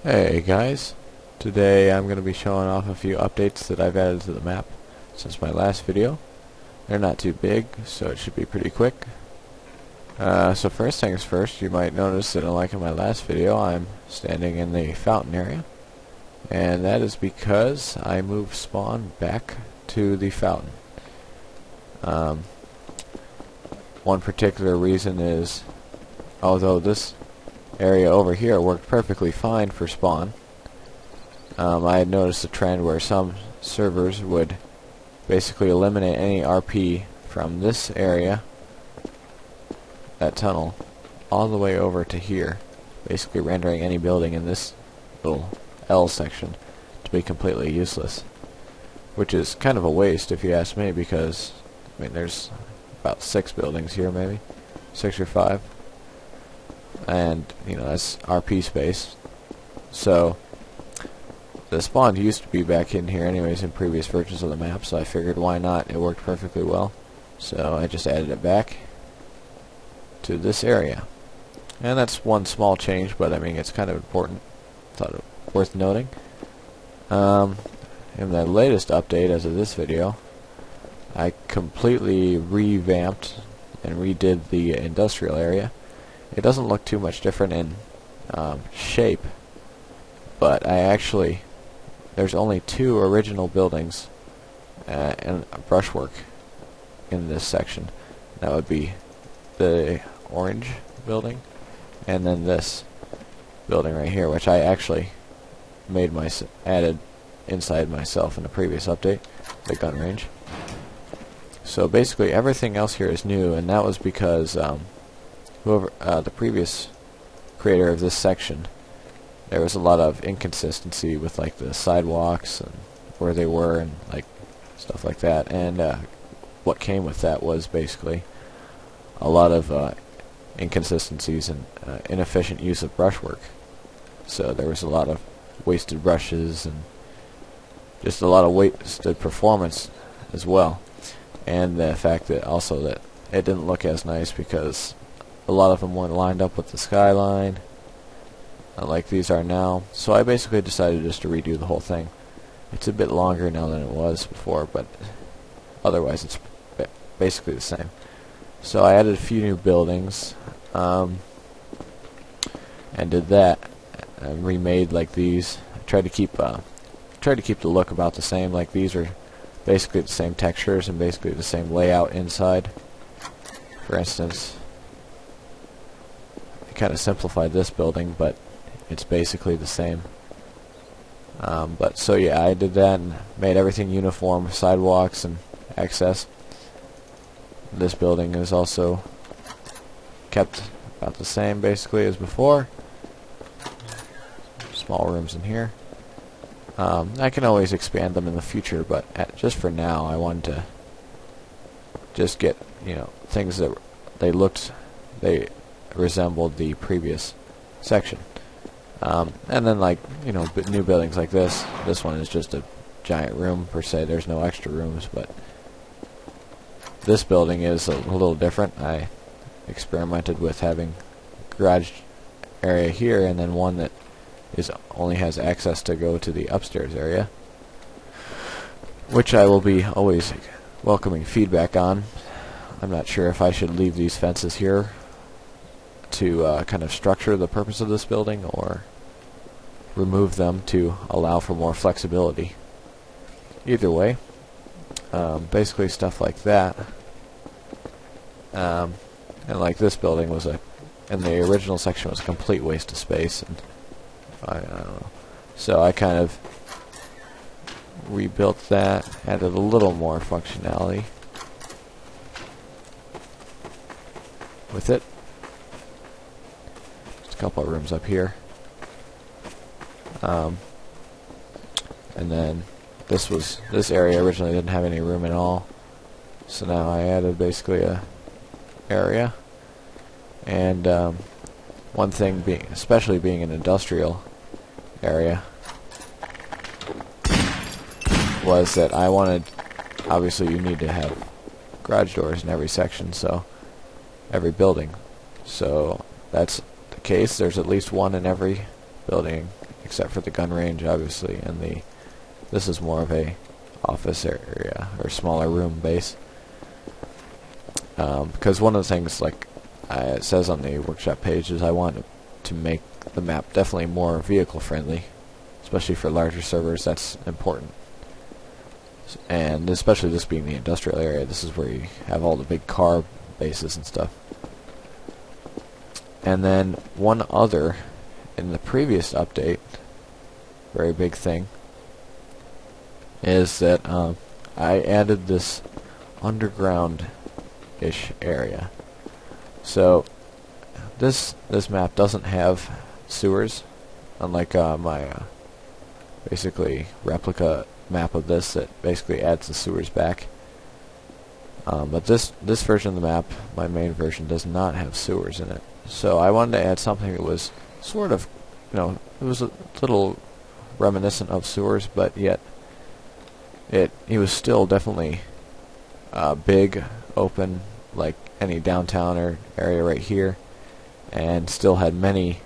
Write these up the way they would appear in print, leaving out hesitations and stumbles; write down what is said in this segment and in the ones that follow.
Hey guys, today I'm going to be showing off a few updates that I've added to the map since my last video. They're not too big, so it should be pretty quick. So first things first, you might notice that unlike in my last video, I'm standing in the fountain area. And that is because I moved spawn back to the fountain. One particular reason is, although this area over here worked perfectly fine for spawn, I had noticed a trend where some servers would basically eliminate any RP from this area, that tunnel, all the way over to here, basically rendering any building in this little L section to be completely useless, which is kind of a waste if you ask me, because I mean there's about 6 buildings here, maybe 6 or 5, and you know that's RP space. So the spawn used to be back in here anyways in previous versions of the map, so I figured why not. It worked perfectly well, so I just added it back to this area. And that's one small change, but I mean it's kind of important. Thought it worth noting. In the latest update as of this video, I completely revamped and redid the industrial area. It doesn't look too much different in shape, but there's only 2 original buildings and brushwork in this section. That would be the orange building and then this building right here, which I actually added inside myself in the previous update, the gun range. So basically everything else here is new, and that was because the previous creator of this section, there was a lot of inconsistency with like the sidewalks and where they were and like stuff like that, and what came with that was basically a lot of inconsistencies and inefficient use of brushwork. So there was a lot of wasted brushes and just a lot of wasted performance as well, and the fact that also that it didn't look as nice because a lot of them weren't lined up with the skyline like these are now. So I basically decided just to redo the whole thing. It's a bit longer now than it was before, but otherwise it's basically the same. So I added a few new buildings and did that and remade like these. I tried to keep the look about the same. Like these are basically the same textures and basically the same layout inside. For instance, I kind of simplified this building, but it's basically the same. But so yeah, I did that and made everything uniform, sidewalks and access. This building is also kept about the same basically as before. Small rooms in here. I can always expand them in the future, but just for now I wanted to just get, you know, things that they resembled the previous section. And then, like, you know, new buildings like this. This one is just a giant room per se. There's no extra rooms, but this building is a little different. I experimented with having garage area here and then one that only has access to go to the upstairs area, which I will be always welcoming feedback on. I'm not sure if I should leave these fences here to kind of structure the purpose of this building, or remove them to allow for more flexibility. Either way, basically stuff like that. And like this building was in the original section was a complete waste of space, and I don't know. So I kind of rebuilt that, added a little more functionality with it. Just a couple of rooms up here. And then this area originally didn't have any room at all, so now I added basically a area. And one thing especially being an industrial area, was that I wanted, obviously you need to have garage doors in every section, so every building. So that's the case. There's at least one in every building except for the gun range, obviously, and this is more of a office area or smaller room base. Because one of the things, like it says on the workshop page, is I want to make the map definitely more vehicle friendly, especially for larger servers. That's important. And especially this being the industrial area, this is where you have all the big car bases and stuff. And then one other, in the previous update, very big thing, is that I added this underground-ish area. So this map doesn't have sewers, unlike my basically replica map of this that basically adds the sewers back. But this version of the map, my main version, does not have sewers in it. So I wanted to add something that was sort of, it was a little reminiscent of sewers, but yet it was still definitely big, open, like any downtown or area right here, and still had many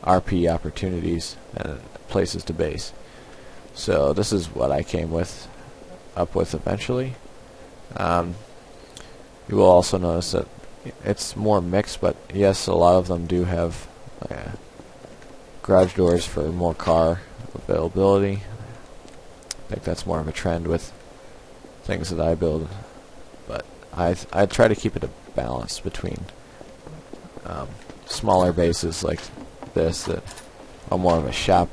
RP opportunities and places to base. So this is what I came up with eventually. You will also notice that it's more mixed, but yes, a lot of them do have garage doors for more car availability. I think that's more of a trend with things that I build, but I try to keep it a balance between smaller bases like this that are more of a shop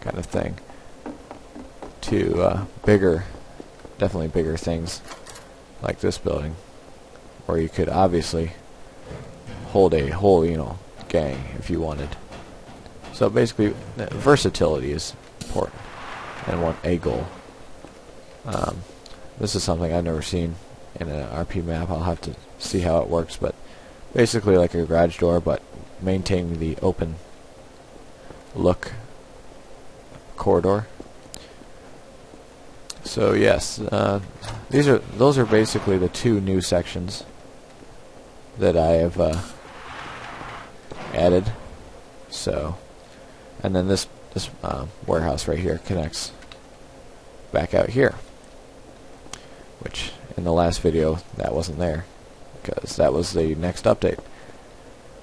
kind of thing, to definitely bigger things like this building, where you could obviously hold a whole, gang if you wanted. So basically, versatility is important and a goal. This is something I've never seen in an RP map. I'll have to see how it works, but basically like a garage door, but maintaining the open look corridor. So yes, those are basically the two new sections that I have added. So, and then this warehouse right here connects back out here, which in the last video that wasn't there because that was the next update.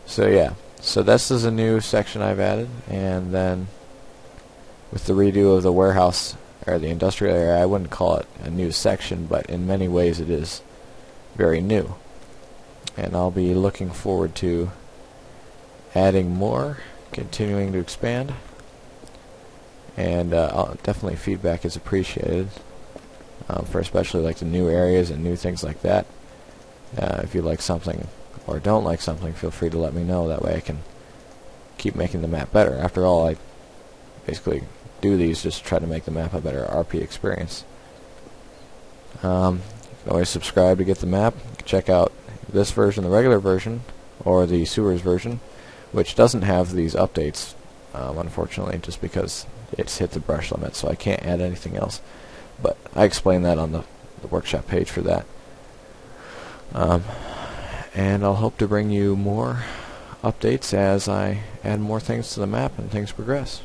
So yeah, so this is a new section I've added, and then with the redo of the warehouse or the industrial area, I wouldn't call it a new section, but in many ways it is very new. And I'll be looking forward to adding more, continuing to expand, and definitely feedback is appreciated for especially like the new areas and new things like that. If you like something or don't like something, feel free to let me know. That way I can keep making the map better. After all, I basically do these just to try to make the map a better RP experience. You can always subscribe to get the map. Check out this version, the regular version, or the sewers version, which doesn't have these updates, unfortunately, just because it's hit the brush limit, so I can't add anything else. But I explain that on the workshop page for that. And I'll hope to bring you more updates as I add more things to the map and things progress.